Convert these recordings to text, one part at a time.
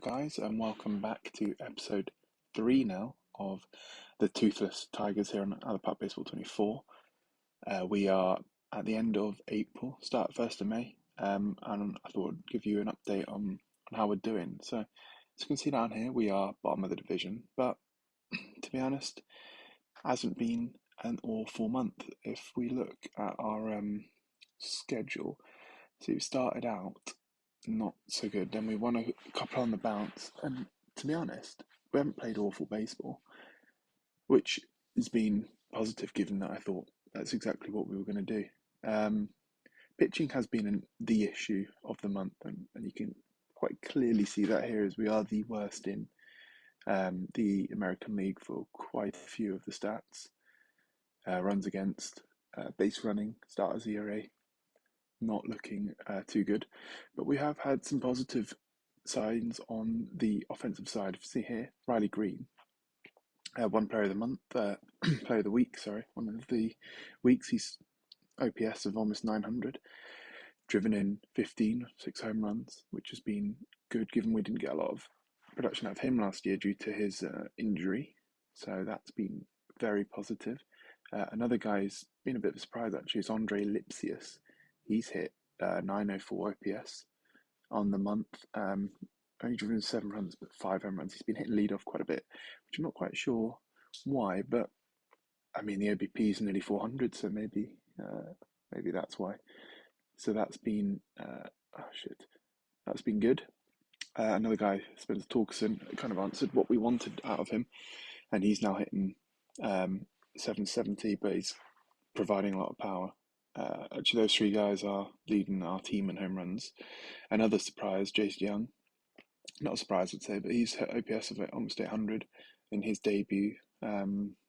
guys, and welcome back to episode 3 now of the Toothless Tigers here on Other Pup Baseball 24. We are at the end of April, start 1st of May, and I thought I'd give you an update on how we're doing. So, as you can see down here, we are bottom of the division, but to be honest, hasn't been an awful month. If we look at our schedule, so we started out not so good. Then we won a couple on the bounce, and to be honest, we haven't played awful baseball, which has been positive given that I thought that's exactly what we were going to do. Pitching has been the issue of the month, and you can quite clearly see that here as we are the worst in the American League for quite a few of the stats. Runs against, base running, starters ERA, not looking too good, but we have had some positive signs on the offensive side. See here, Riley Green, one player of the month, player of the week, sorry, one of the weeks. He's OPS of almost 900, driven in 15, 6 home runs, which has been good given we didn't get a lot of production out of him last year due to his injury. So that's been very positive. Another guy's been a bit of a surprise actually is Andre Lipsius. He's hit 904 OPS on the month. Only driven 7 runs, but 5 home runs. He's been hitting leadoff quite a bit, which I'm not quite sure why. But I mean, the OBP is nearly 400, so maybe that's why. So that's been that's been good. Another guy, Spencer Torkelson, kind of answered what we wanted out of him, and he's now hitting 770, but he's providing a lot of power. Actually, those 3 guys are leading our team in home runs. Another surprise, Jace Young. Not a surprise, I'd say, but he's hit OPS of almost 800 in his debut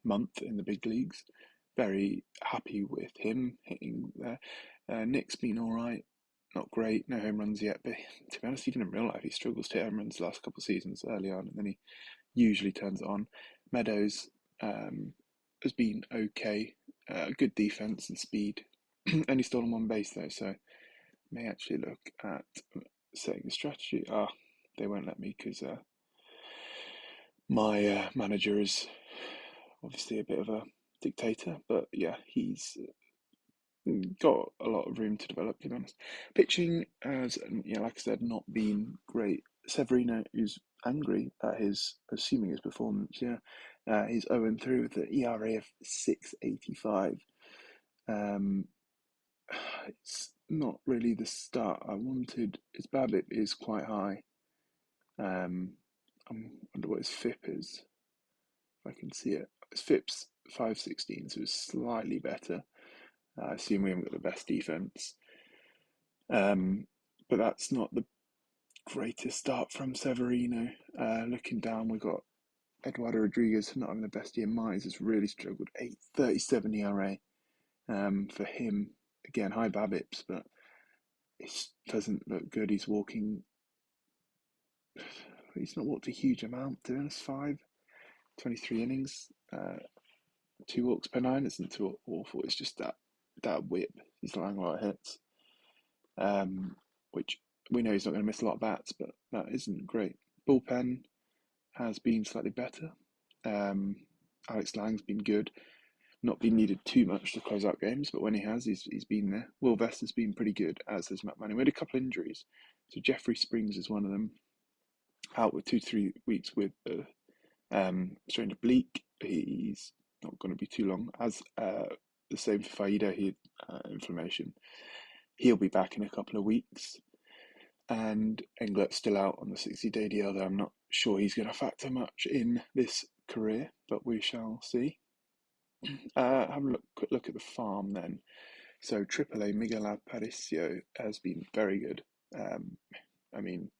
month in the big leagues. Very happy with him hitting there. Nick's been all right, not great, no home runs yet, but to be honest, even in real life, he struggles to hit home runs the last couple of seasons early on, and then he usually turns it on. Meadows has been okay, good defense and speed. Only stolen 1 base though, so may actually look at setting a strategy. They won't let me because my manager is obviously a bit of a dictator, but yeah, he's got a lot of room to develop, to be honest. Pitching has, like I said, not been great. Severino is angry at assuming his performance. He's 0-3 with the ERA of 6.85. It's not really the start I wanted. His BABIP is quite high. I wonder what his FIP is. If I can see it. His FIP's 516, so it's slightly better. I assume we haven't got the best defense. But that's not the greatest start from Severino. Looking down, we've got Eduardo Rodriguez not having the best year. Mize has really struggled. 8.37 ERA for him. Again, high BABIPs, but it doesn't look good. He's not walked a huge amount, to be honest. 23 innings, 2 walks per 9 isn't too awful. It's just that whip. He's allowing a lot of hits, which we know he's not going to miss a lot of bats, but that isn't great. Bullpen has been slightly better. Alex Lang's been good. Not been needed too much to close out games, but when he has, he's been there. Will Vest has been pretty good, as has Matt Manning. We had a couple of injuries. So Jeffrey Springs is one of them. Out with 2-3 weeks with strained oblique. He's not going to be too long. As the same for Faida, he had inflammation. He'll be back in a couple of weeks. And Englert's still out on the 60-day deal, though I'm not sure he's going to factor much in this career, but we shall see. Have a quick look at the farm then. So AAA Miguel Aparicio has been very good. I mean,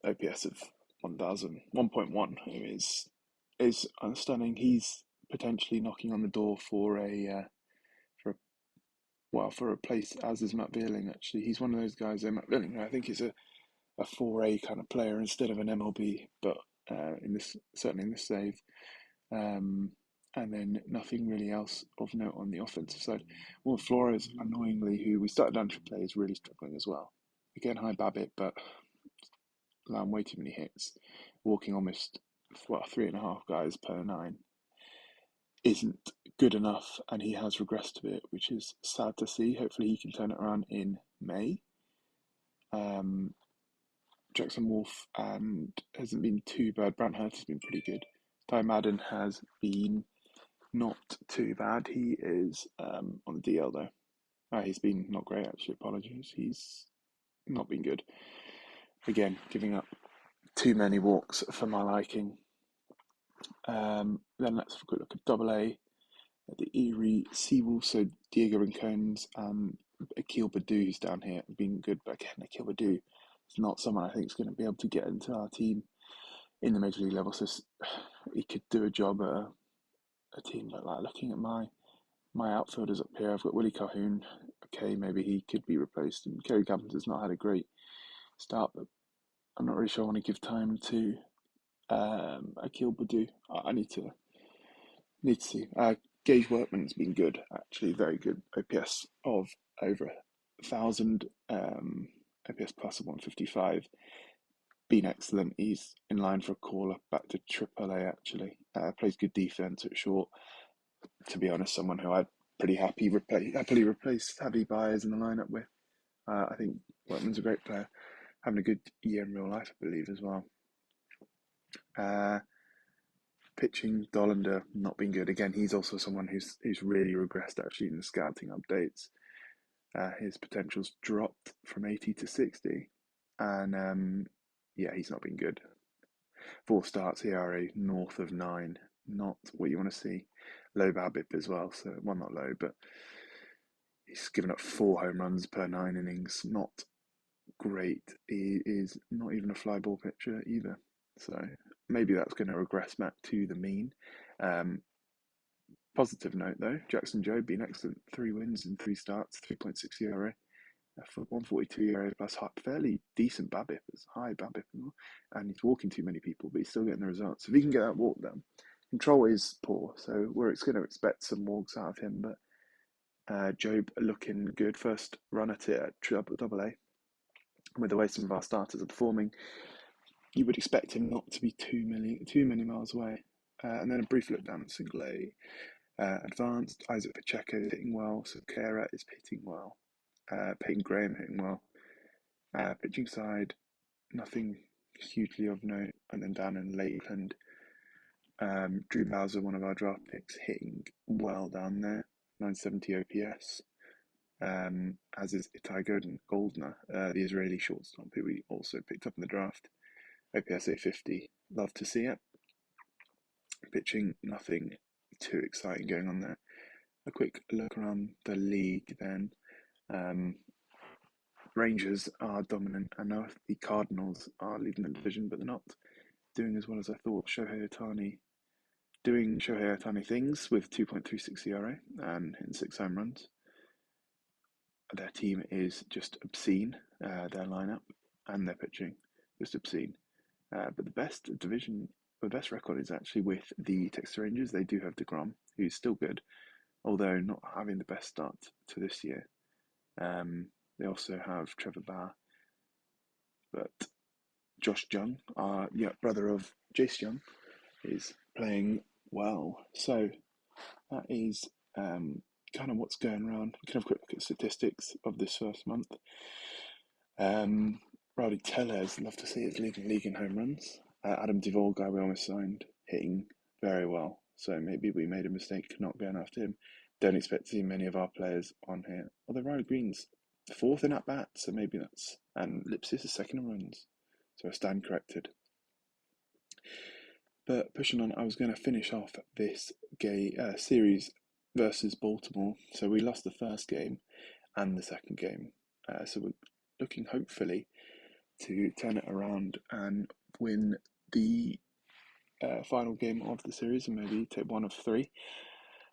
OPS of 1.1 is stunning. He's potentially knocking on the door for a place, as is Matt Vierling. Actually, he's one of those guys. Matt Vierling, I think, is a 4A kind of player instead of an MLB, but certainly in this save. And then nothing really else of note on the offensive side. Well, Flores, annoyingly, who we started down to play, is really struggling as well. Again, high BABIP, but allowing way too many hits, walking almost 3.5 guys per 9 isn't good enough, and he has regressed a bit, which is sad to see. Hopefully, he can turn it around in May. Jackson Wolf and hasn't been too bad. Brant Hurst has been pretty good. Ty Madden has been not too bad. He is on the DL though. He's been not great actually. Apologies. He's not been good. Again, giving up too many walks for my liking. Then let's have a quick look at Double A. The Erie Seawolves, so Diego Rincones and Akil Badu, who's down here, have been good. But again, Akil Badu is not someone I think is going to be able to get into our team in the major league level. So he could do a job at a team like looking at my outfielders up here, I've got Willie Calhoun. Okay, maybe he could be replaced. And Kerry Carpenter's not had a great start, but I'm not really sure I want to give time to Akil Badu. I need to see. Gage Workman's been good, actually, very good. OPS of over 1,000, OPS plus of 155. Been excellent. He's in line for a call up back to AAA, actually. Plays good defense at short. To be honest, someone who I'd pretty happily replace Javi Baez in the lineup with. I think Workman's a great player, having a good year in real life, I believe, as well. Pitching, Dollander not been good. Again, he's also someone who's really regressed actually in the scouting updates. His potential's dropped from 80 to 60, and he's not been good. 4 starts, ERA north of 9, not what you want to see. Low BABIP as well, so well, not low, but he's given up 4 home runs per 9 innings. Not great. He is not even a fly ball pitcher either, so maybe that's going to regress back to the mean. Positive note though, Jackson Jobe been excellent. 3 wins in 3 starts, 3.6 ERA, for 142 ERA plus fairly decent BABIP, high BABIP, and he's walking too many people, but he's still getting the results. If he can get that walk down, control is poor, so we're going to expect some walks out of him. But Jobe looking good. First run at it at Double A. With the way some of our starters are performing, you would expect him not to be too many miles away. And then a brief look down at Single A. Advanced, Isaac Pacheco hitting well, Sakara is hitting well, Peyton Graham hitting well. Pitching side, nothing hugely of note. And then down in Lakeland, Drew Bowser, one of our draft picks, hitting well down there, 970 OPS. As is Itai Goldner, the Israeli shortstop who we also picked up in the draft. OPS 850, love to see it. Pitching, nothing too exciting going on there. A quick look around the league then. Rangers are dominant. I know the Cardinals are leading the division, but they're not doing as well as I thought. Shohei Ohtani doing Shohei Ohtani things with 2.36 ERA and hitting 6 home runs. Their team is just obscene, their lineup and their pitching, just obscene. But the best record is actually with the Texas Rangers. They do have DeGrom, who's still good, although not having the best start to this year. They also have Trevor Bauer, but Josh Jung, brother of Jace Jung, is playing well. So that is kind of what's going around. We can have a quick look at statistics of this first month. Rowdy Tellez, love to see, is leading league in home runs. Adam Duvall, guy we almost signed, hitting very well. So maybe we made a mistake not going after him. Don't expect to see many of our players on here. Although Riley Green's 4th in at bat, so maybe that's. And Lipsis is 2nd in runs. So I stand corrected. But pushing on, I was going to finish off this series versus Baltimore. So we lost the first game and the second game. So we're looking hopefully to turn it around and win the final game of the series and maybe take 1 of 3.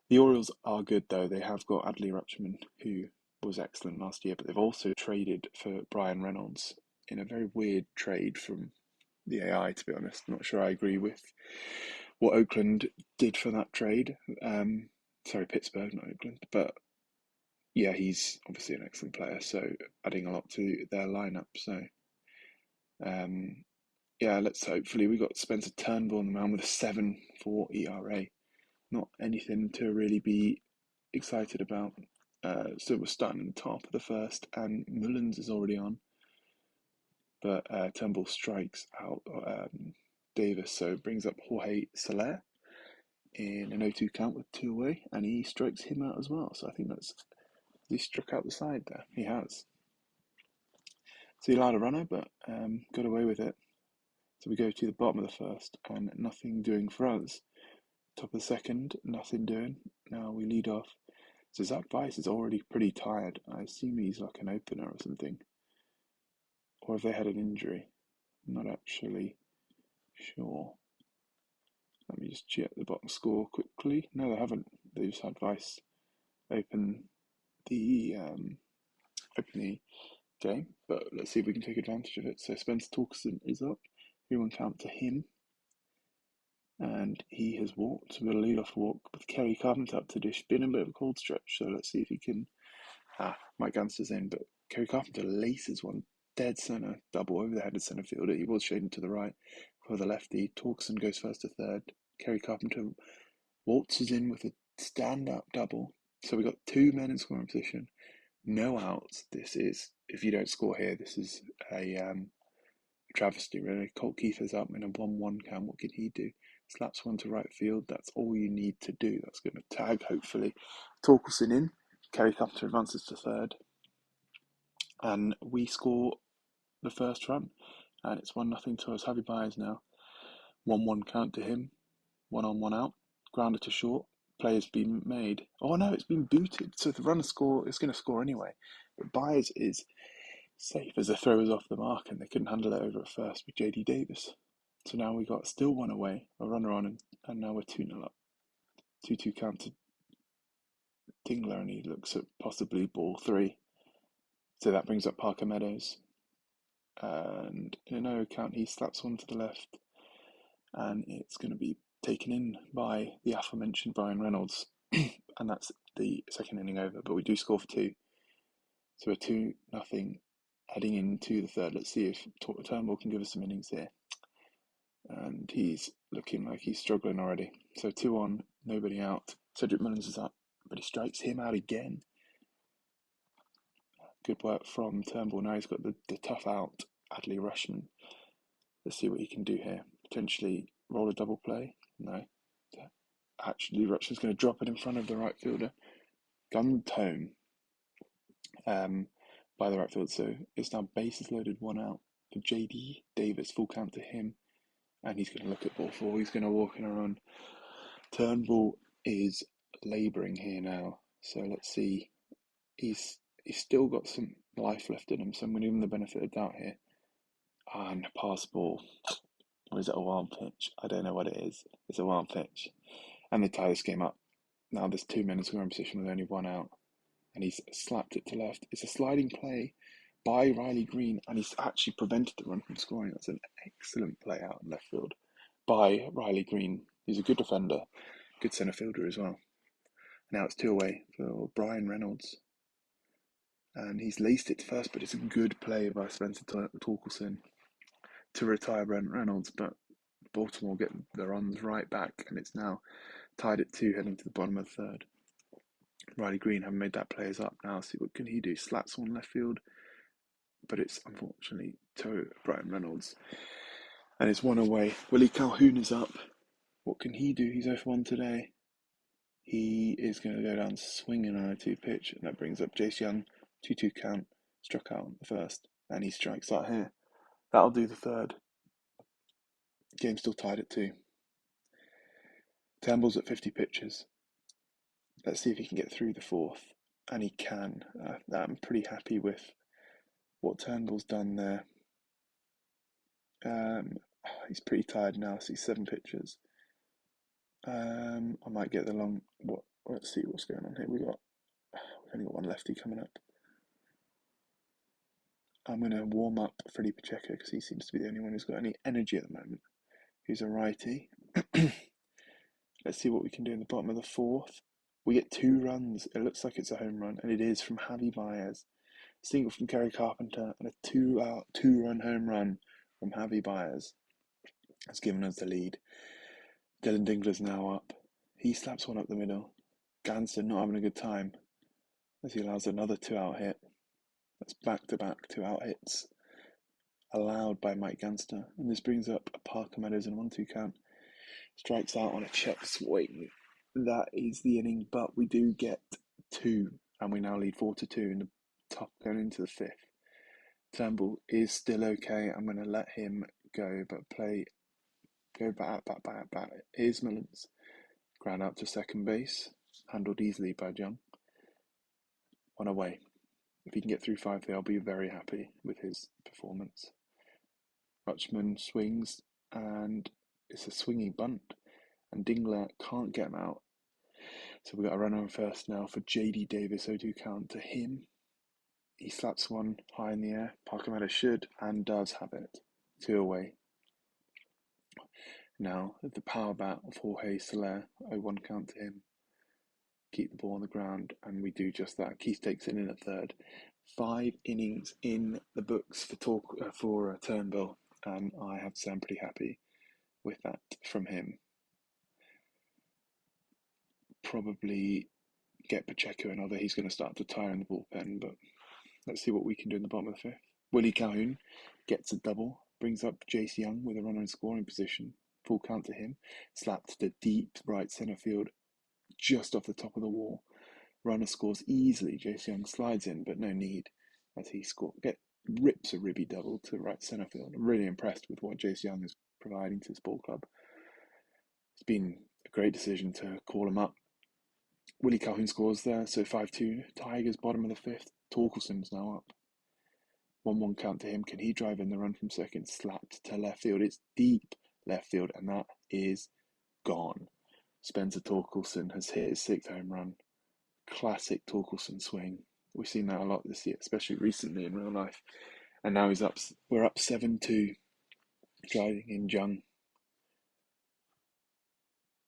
The Orioles are good though. They have got Adley Rutschman, who was excellent last year, but they've also traded for Brian Reynolds in a very weird trade from the AI, to be honest. Not sure I agree with what Oakland did for that trade. Pittsburgh, not Oakland. But yeah, he's obviously an excellent player, so adding a lot to their lineup. So yeah, let's hopefully we got Spencer Turnbull on the mound with a 7.4 ERA. Not anything to really be excited about. So we're starting at the top of the first, and Mullins is already on, but Turnbull strikes out Davis, so it brings up Jorge Soler in an 0-2 count with 2 away, and he strikes him out as well. So I think he struck out the side there. He has. So he allowed a runner, but got away with it. So we go to the bottom of the first, and nothing doing for us. Top of the second, nothing doing. Now we lead off. So Zach Weiss is already pretty tired. I assume he's like an opener or something. Or have they had an injury? I'm not actually sure. Let me just check the bottom score quickly. No, they haven't. They just had Weiss open the game. But let's see if we can take advantage of it. So Spencer Torkelson is up. 3-1 count to him. And he has walked. So we're going to lead off walk with Kerry Carpenter up to dish. Been a bit of a cold stretch, so let's see if he can. Mike Ganster's in, but Kerry Carpenter laces one dead centre, double over the head of centre fielder. He was shading to the right for the lefty. Torkelson goes first to third. Kerry Carpenter waltzes in with a stand-up double. So we got 2 men in scoring position, no outs. This is, if you don't score here, this is a travesty, really. Colt Keefer's up in a 1-1 count. What can he do? Slaps one to right field. That's all you need to do. That's going to tag, hopefully. Torkelson in. Kerry Carpenter advances to third. And we score the first run. And it's 1-0 to us. Javi Baez now. 1-1 count to him. 1 on, 1 out. Grounder to short. Play's been made. Oh no, it's been booted. So the runner score is going to score anyway. But Baez is safe as the throw was off the mark, and they couldn't handle it over at first with JD Davis. So now we got still 1 away, a runner on, and now we're 2-0 up. 2-2 count to Dingler, and he looks at possibly ball 3. So that brings up Parker Meadows. And in a no count, he slaps one to the left, and it's going to be taken in by the aforementioned Brian Reynolds. And that's the second inning over, but we do score for 2. So we're 2-0 heading into the third. Let's see if Turnbull can give us some innings here. And he's looking like he's struggling already. So 2 on, nobody out. Cedric Mullins is up, but he strikes him out again. Good work from Turnbull. Now he's got the tough out, Adley Rutschman. Let's see what he can do here. Potentially roll a double play. No. Actually, Rutschman's going to drop it in front of the right fielder. Gunned home by the right field. So it's now bases loaded, 1 out for JD Davis. Full count to him. And he's going to look at ball 4. He's going to walk in a run. Turnbull is labouring here now. So let's see. He's still got some life left in him. So I'm going to give him the benefit of doubt here. And pass ball. Or is it a wild pitch? I don't know what it is. It's a wild pitch. And they tie this game up. Now there's 2 men in scoring position with only 1 out. And he's slapped it to left. It's a sliding play by Riley Green, and he's actually prevented the run from scoring. That's an excellent play out in left field by Riley Green. He's a good defender, good centre fielder as well. Now it's 2 away for Brian Reynolds. And he's laced it first, but it's a good play by Spencer Torkelson to retire Brent Reynolds. But Baltimore get the runs right back, and it's now tied at 2 heading to the bottom of the third. Riley Green having made that play is up now. See what can he do? Slats on left field, but it's unfortunately to Brian Reynolds. And it's 1 away. Willie Calhoun is up. What can he do? He's 0 for 1 today. He is going to go down swinging on a 2 pitch, and that brings up Jace Young. 2-2 count. Struck out on the first, and he strikes out here. That'll do the third. Game still tied at 2. Turnbull's at 50 pitches. Let's see if he can get through the 4th. And he can. I'm pretty happy with what Turnbull's done there. He's pretty tired now, so he's 7 pitches. I might get the long. Let's see what's going on here. We've only got 1 lefty coming up. I'm going to warm up Freddie Pacheco because he seems to be the only one who's got any energy at the moment. He's a righty. Let's see what we can do in the bottom of the 4th. We get 2 runs. It looks like it's a home run, and it is from Javi Baez. Single from Kerry Carpenter, and a 2-run home run from Javi Baez. has given us the lead. Dylan Dingler's now up. He slaps one up the middle. Ganster not having a good time as he allows another 2-out hit. That's back-to-back 2-out hits allowed by Mike Ganster. And this brings up a Parker Meadows in a 1-2 count. Strikes out on a check swing. That is the inning, but we do get 2, and we now lead 4-2 in the top going into the 5th. Turnbull is still okay. I'm going to let him go, but go back. Here's Mullins. Ground out to second base. Handled easily by Jung. 1 away. If he can get through 5 there, I'll be very happy with his performance. Rutschman swings, and it's a swinging bunt, and Dingler can't get him out. So we've got a runner on first now for JD Davis. 0-2 count to him. He slaps one high in the air. Parker Meadows should and does have it. 2 away. Now, the power bat of Jorge Soler. 0-1 count to him. Keep the ball on the ground, and we do just that. Keith takes it in at third. 5 innings in the books for Turnbull, and I have to say I'm pretty happy with that from him. Probably get Pacheco in, although he's going to start to tire in the bullpen, but let's see what we can do in the bottom of the 5th. Willie Calhoun gets a double, brings up Jace Young with a runner in scoring position. Full count to him. Slapped to deep right centre field, just off the top of the wall. Runner scores easily. Jace Young slides in, but no need as he rips a ribby double to right centre field. I'm really impressed with what Jace Young is providing to this ball club. It's been a great decision to call him up. Willie Calhoun scores there, so 5-2. Tigers bottom of the 5th. Torkelson's now up. 1-1 count to him. Can he drive in the run from second? Slapped to left field. It's deep left field, and that is gone. Spencer Torkelson has hit his 6th home run. Classic Torkelson swing. We've seen that a lot this year, especially recently in real life. And now he's up. We're up 7-2, driving in Jung.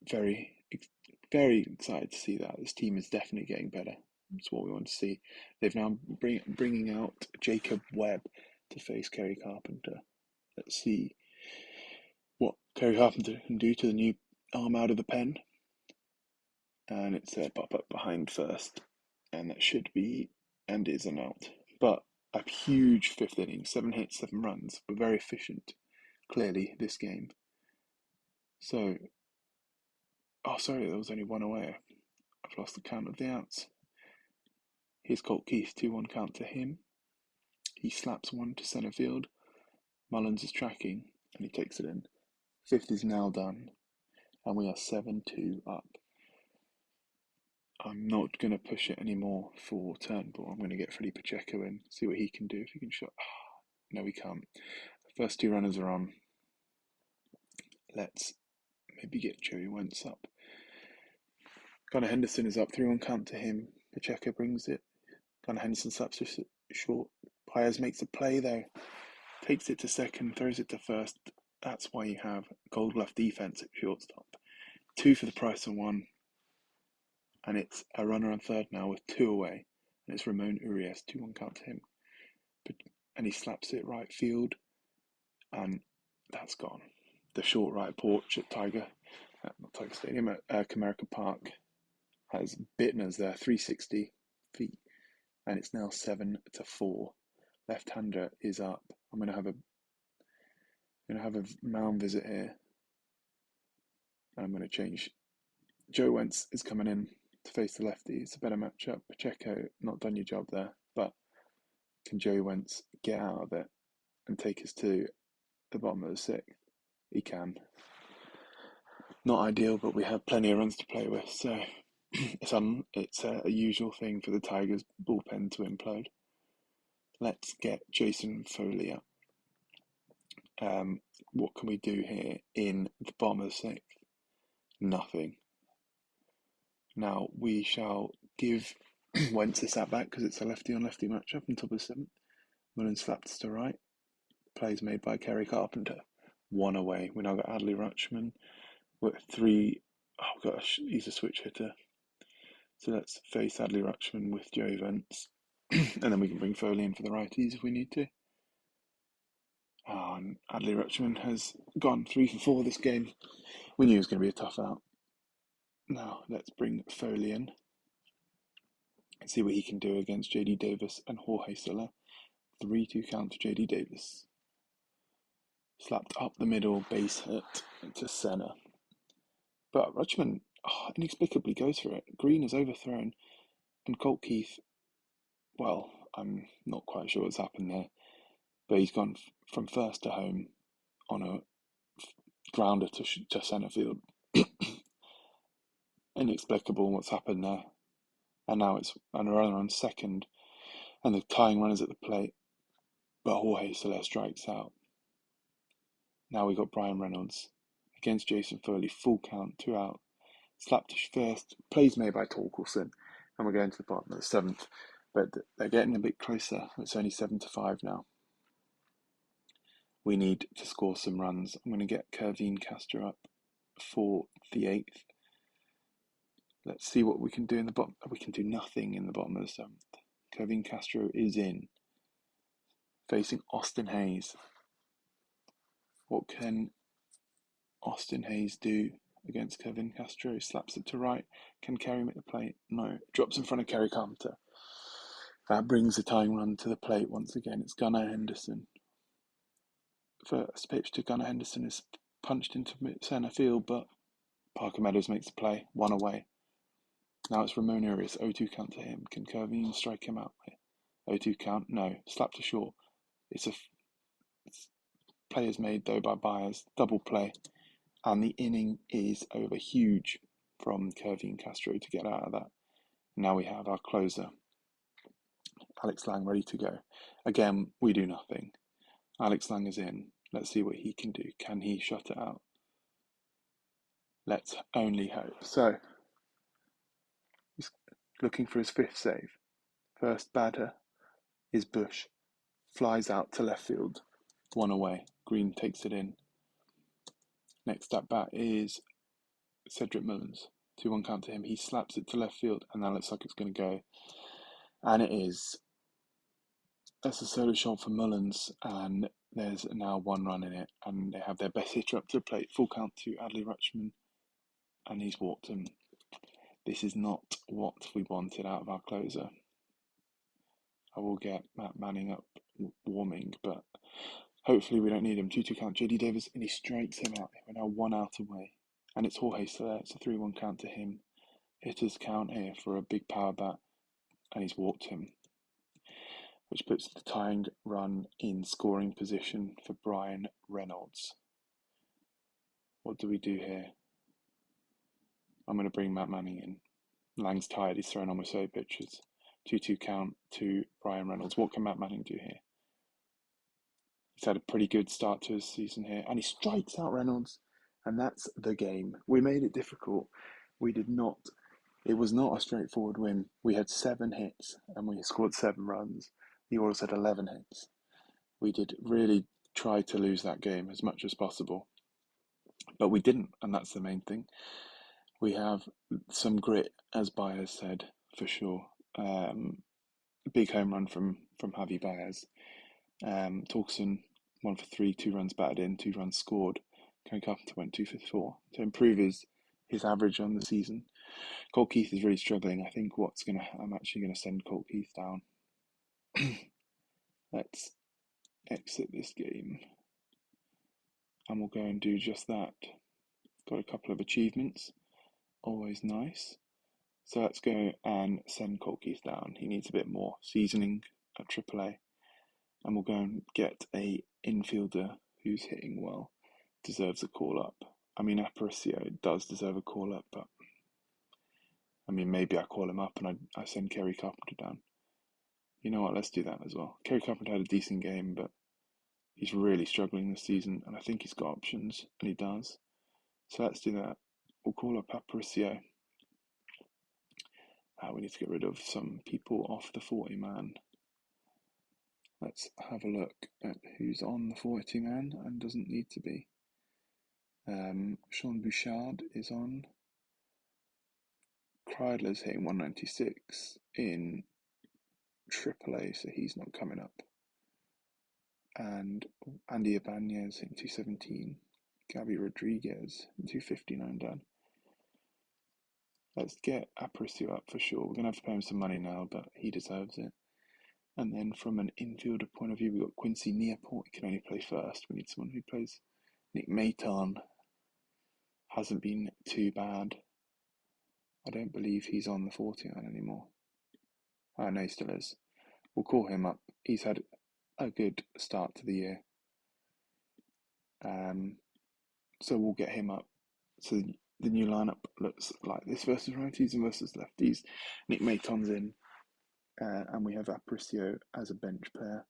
Very, very excited to see that. This team is definitely getting better. That's what we want to see. They've now bringing out Jacob Webb to face Kerry Carpenter. Let's see what Kerry Carpenter can do to the new arm out of the pen. And it's a pop up behind first, and that should be and is an out. But a huge 5th inning, 7 hits, 7 runs. We're very efficient, clearly, this game. So, sorry, there was only 1 away. I've lost the count of the outs. Here's Colt Keith, 2-1 count to him. He slaps one to centre field. Mullins is tracking, and he takes it in. 5th is now done, and we are 7-2 up. I'm not going to push it anymore for Turnbull. I'm going to get Freddie Pacheco in, see what he can do, if he can shot. No, we can't. The first 2 runners are on. Let's maybe get Joey Wentz up. Gunnar Henderson is up, 3-1 count to him. Pacheco brings it. Gunnar Henderson slaps just short. Paez makes a play though. Takes it to second, throws it to first. That's why you have Gold Glove defense at shortstop. 2 for the price of 1. And it's a runner on third now with 2 away. And it's Ramon Urias, 2-1 count to him. And he slaps it right field. And that's gone. The short right porch at not Tiger Stadium, at Comerica Park has bitten us there, 360 feet. And it's now 7-4. Left-hander is up. I'm going to have a mound visit here. And I'm going to change. Joe Wentz is coming in to face the lefty. It's a better matchup. Pacheco, not done your job there, but can Joey Wentz get out of it and take us to the bottom of the 6th? He can. Not ideal, but we have plenty of runs to play with, so it's a usual thing for the Tigers bullpen to implode. Let's get Jason Foley up. What can we do here in the bottom of the 6th? Nothing. Now we shall give Wentz a sat back because it's a lefty on lefty matchup on top of the 7th. Mullins slaps to right. Plays made by Kerry Carpenter. 1 away. We now got Adley Rutschman with 3. Oh gosh, he's a switch hitter. So let's face Adley Rutschman with Joey Wentz. And then we can bring Foley in for the righties if we need to. And Adley Rutschman has gone 3 for 4 this game. We knew it was going to be a tough out. Now let's bring Foley in and see what he can do against JD Davis and Jorge Soler. 3-2 count to JD Davis. Slapped up the middle, base hit to center. But Rutschman inexplicably goes for it. Green is overthrown, and Colt Keith, well, I'm not quite sure what's happened there, but he's gone from first to home on a grounder to centre field. Inexplicable what's happened there. And now it's a runner on second, and the tying runners at the plate, but Jorge Soler strikes out. Now we got Brian Reynolds against Jason Foley, full count, 2 out. Slap to first, plays made by Torkelson, and we're going to the bottom of the 7th. But they're getting a bit closer. It's only 7-5 now. We need to score some runs. I'm going to get Kervin Castro up for the 8th. Let's see what we can do in the bottom. We can do nothing in the bottom of the 7th. Kervin Castro is in, facing Austin Hayes. What can Austin Hayes do against Kervin Castro? Slaps it to right. Can Kerry make the plate? No. Drops in front of Kerry Carpenter. That brings the tying run to the plate once again. It's Gunnar Henderson. First pitch to Gunnar Henderson is punched into centre field, but Parker Meadows makes the play, 1 away. Now it's Ramon Urias, 0-2 count to him. Can Kervin strike him out? 0-2 count? No. Slap to short. It's play is made though by Byers. Double play. And the inning is over. Huge from Kervin Castro to get out of that. Now we have our closer, Alex Lang, ready to go. Again, we do nothing. Alex Lang is in. Let's see what he can do. Can he shut it out? Let's only hope. So, he's looking for his 5th save. First batter is Bush. Flies out to left field. 1 away. Green takes it in. Next at bat is Cedric Mullins. 2-1 count to him. He slaps it to left field, and that looks like it's going to go. And it is. That's a solo shot for Mullins, and there's now 1 run in it, and they have their best hitter up to the plate. Full count to Adley Rutschman, and he's walked him. This is not what we wanted out of our closer. I will get Matt Manning up warming, but hopefully we don't need him. 2-2 count, JD Davis, and he strikes him out. We're now 1 out away, and it's Jorge Soler. It's a 3-1 count to him. Hitters count here for a big power bat, and he's walked him, which puts the tying run in scoring position for Brian Reynolds. What do we do here? I'm going to bring Matt Manning in. Lang's tired, he's thrown almost 8 pitches. 2-2 count to Brian Reynolds. What can Matt Manning do here? He's had a pretty good start to his season here, and he strikes out Reynolds, and that's the game. We made it difficult. It was not a straightforward win. We had 7 hits, and we scored 7 runs. The Orioles had 11 hits. We did really try to lose that game as much as possible, but we didn't, and that's the main thing. We have some grit, as Byers said, for sure. Big home run from Javi Baez. Torkelson 1 for 3, 2 runs batted in, 2 runs scored. Kerry Carpenter went 2 for 4 to improve his average on the season. Colt Keith is really struggling. I think I'm actually gonna send Colt Keith down. Let's exit this game, and we'll go and do just that. Got a couple of achievements, always nice. So let's go and send Colt Keith down. He needs a bit more seasoning at AAA. And we'll go and get a infielder who's hitting well, deserves a call up. I mean, Aparicio does deserve a call up, but I mean, maybe I call him up and I send Kerry Carpenter down. You know what? Let's do that as well. Kerry Carpenter had a decent game, but he's really struggling this season, and I think he's got options, and he does. So let's do that. We'll call up Aparicio. We need to get rid of some people off the 40-man. Let's have a look at who's on the 40-man and doesn't need to be. Sean Bouchard is on. Kreidler's hitting 196 in AAA, so he's not coming up. and Andy Ibanez in 217. Gabby Rodriguez in 259 done. Let's get Aparicio up for sure. We're going to have to pay him some money now, but he deserves it. And then from an infielder point of view, we've got Quincy Neaport. He can only play first. We need someone who plays. Nick Maton hasn't been too bad. I don't believe he's on the 49 anymore. Oh, no, he still is. We'll call him up. He's had a good start to the year. So we'll get him up. So the new lineup looks like this versus righties and versus lefties. Nick Maton's in, and we have Aparicio as a bench player.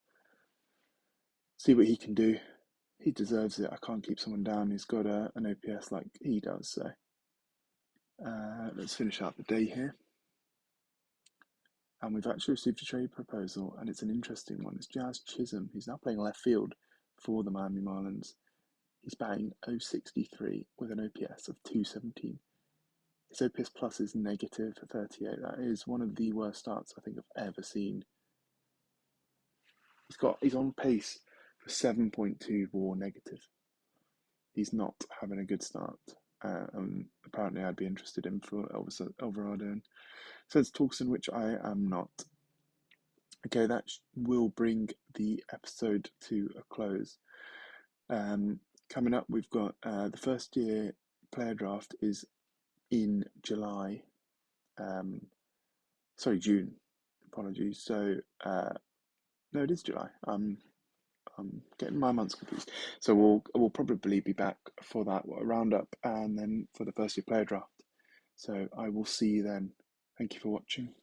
See what he can do. He deserves it. I can't keep someone down who's got an OPS like he does. So let's finish out the day here. And we've actually received a trade proposal, and it's an interesting one. It's Jazz Chisholm. He's now playing left field for the Miami Marlins. He's batting .063 with an OPS of 217. His OPS plus is negative 38. That is one of the worst starts I think I've ever seen. He's on pace for 7.2 WAR negative. He's not having a good start. Apparently I'd be interested in for Elvis Alvarado. And says Torkelson, which I am not. Okay, that will bring the episode to a close. Coming up, we've got the first year player draft is in July. June. Apologies. So, no, it is July. I'm getting my months confused. So we'll probably be back for that roundup and then for the first year player draft. So I will see you then. Thank you for watching.